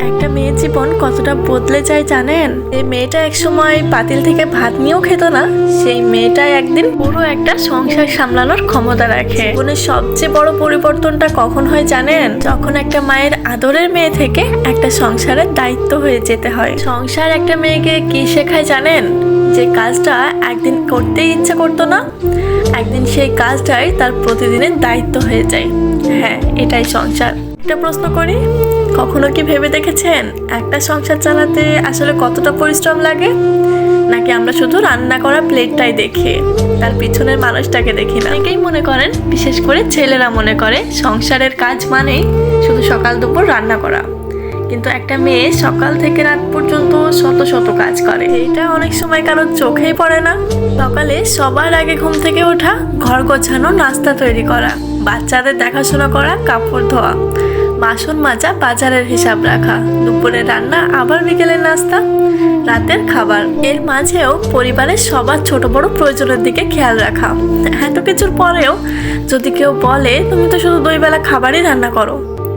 একটা মেয়ের জীবন কতটা বদলে যায় জানেন? এই মেয়েটা একসময় পাতিল থেকে ভাত নিয়েও খেত না, সেই মেয়েটাই একদিন পুরো একটা সংসার সামলানোর ক্ষমতা রাখে। জীবনের সবচেয়ে বড় পরিবর্তনটা কখন হয় জানেন? যখন একটা মায়ের আদরের মেয়ে থেকে একটা সংসারের দায়িত্ব হয়ে যেতে হয়। সংসার একটা মেয়েকে কি শেখায় জানেন? যে কাজটা একদিন করতেই ইচ্ছা করতো না, একদিন সেই কাজটাই তার প্রতিদিনের দায়িত্ব হয়ে যায়। হ্যাঁ, এটাই সংসার। একটা প্রশ্ন করি, কখনো কি ভেবে দেখেছেন একটা সংসার চালাতে আসলে কতটা পরিশ্রম লাগে? নাকি আমরা শুধু রান্না করা প্লেটটাই দেখি, তার পিছনের মানুষটাকে দেখি না? অনেকেই মনে করেন, বিশেষ করে ছেলেরা মনে করে সংসারের কাজ মানেই শুধু সকাল দুপুর রান্না করা। কিন্তু একটা মেয়ে সকাল থেকে রাত পর্যন্ত শত শত কাজ করে, এটা অনেক সময় কারোর চোখেই পড়ে না। সকালে সবার আগে ঘুম থেকে ওঠা, ঘর গোছানো, নাস্তা তৈরি করা, বাচ্চাদের দেখাশোনা করা, কাপড় ধোয়া, বাসন মাজা, বাজারের হিসাব রাখা, দুপুরে রান্না, আবার বিকেলের নাস্তা, রাতের খাবার। এর মাঝেও পরিবারের সবার ছোট বড় প্রয়োজনের দিকে খেয়াল রাখা। এত কিছুর পরেও যদি কেউ বলে তুমি তো শুধু 2 বেলা খাবারই রান্না করো,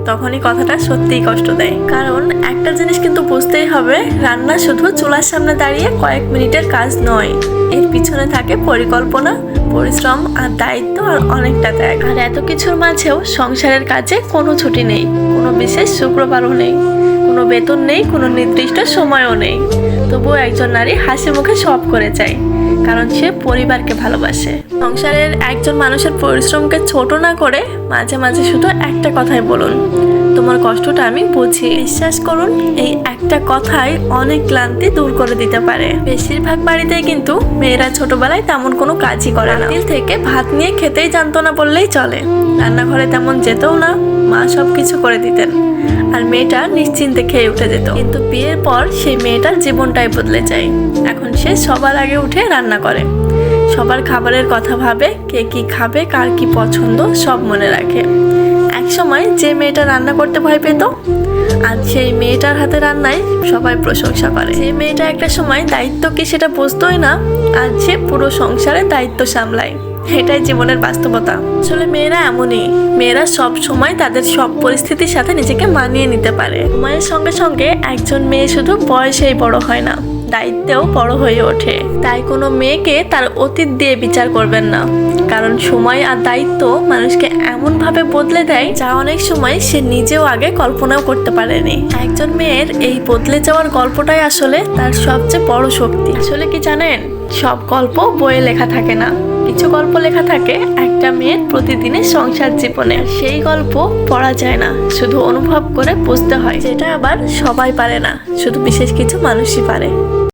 তখনই কথাটা সত্যিই কষ্ট দেয়। কারণ একটা জিনিস কিন্তু বুঝতেই হবে, রান্না শুধু চুলার সামনে দাঁড়িয়ে কয়েক মিনিটের কাজ নয়। এর পিছনে থাকে পরিকল্পনা, পরিশ্রম আর দায়িত্ব আর অনেকটা ত্যাগ। আর এত কিছুর মাঝেও সংসারের কাজে কোনো ছুটি নেই, কোনো বিশেষ শুক্রবারও নেই, কোনো বেতন নেই, কোনো নির্দিষ্ট সময়ও নেই। তবুও একজন নারী হাসি মুখে সব করে যায়, কারণ সে পরিবারকে ভালোবাসে। সংসারের একজন মানুষের পরিশ্রমকে ছোট না করে মাঝে মাঝে শুধু একটা কথাই বলুন, তোমার কষ্টটা আমি বুঝি। বিশ্বাস করুন, এই একটা কথাই অনেক ক্লান্তি দূর করে দিতে পারে। বেশিরভাগ বাড়িতেই কিন্তু মেয়েরা ছোটবেলায় তেমন কোনো কাজই করে না। পাতিল থেকে ভাত নিয়ে খেতেই জানতো না বললেই চলে, রান্নাঘরে তেমন যেতেও না, মা সব কিছু করে দিতেন আর মেয়েটা নিশ্চিন্তে খেয়ে উঠে যেত। কিন্তু বিয়ের পর সেই মেয়েটার জীবনটাই বদলে যায়। এখন সে সবার আগে উঠে রান্না করে, সবার খাবারের কথা ভাবে, কে কি খাবে, কার কি পছন্দ সব মনে রাখে। এক সময় যে মেয়েটা রান্না করতে ভয় পেত, আর সেই মেয়েটার হাতে রান্নায় সবাই প্রশংসা করে। যে মেয়েটা একটা সময় দায়িত্ব কি সেটা বুঝতোই না, আর সে পুরো সংসারের দায়িত্ব সামলায়। এটাই জীবনের বাস্তবতা। আসলে মেয়েরা এমনই, মেয়েরা সব সময় তাদের সব পরিস্থিতির সাথে নিজেকে মানিয়ে নিতে পারে। সময়ের সঙ্গে সঙ্গে একজন মেয়ে শুধু বয়সেই বড় হয় না, দায়িত্বেও বড় হয়ে ওঠে। তাই কোনো মেয়েকে তার অতীত দিয়ে বিচার করবেন না, কারণ সময় আর দায়িত্ব মানুষকে এমনভাবে বদলে দেয় যা অনেক সময় সে নিজেও আগে কল্পনাও করতে পারেনি। একজন মেয়ের এই বদলে যাওয়ার গল্পটাই আসলে তার সবচেয়ে বড় শক্তি। আসলে কি জানেন, সব গল্প বইয়ে লেখা থাকে না, কিছু গল্প লেখা থাকে একটা মেয়ের প্রতিদিনের সংসার জীবনে। সেই গল্প পড়া যায় না, শুধু অনুভব করে বুঝতে হয়, যেটা আবার সবাই পারে না, শুধু বিশেষ কিছু মানুষই পারে।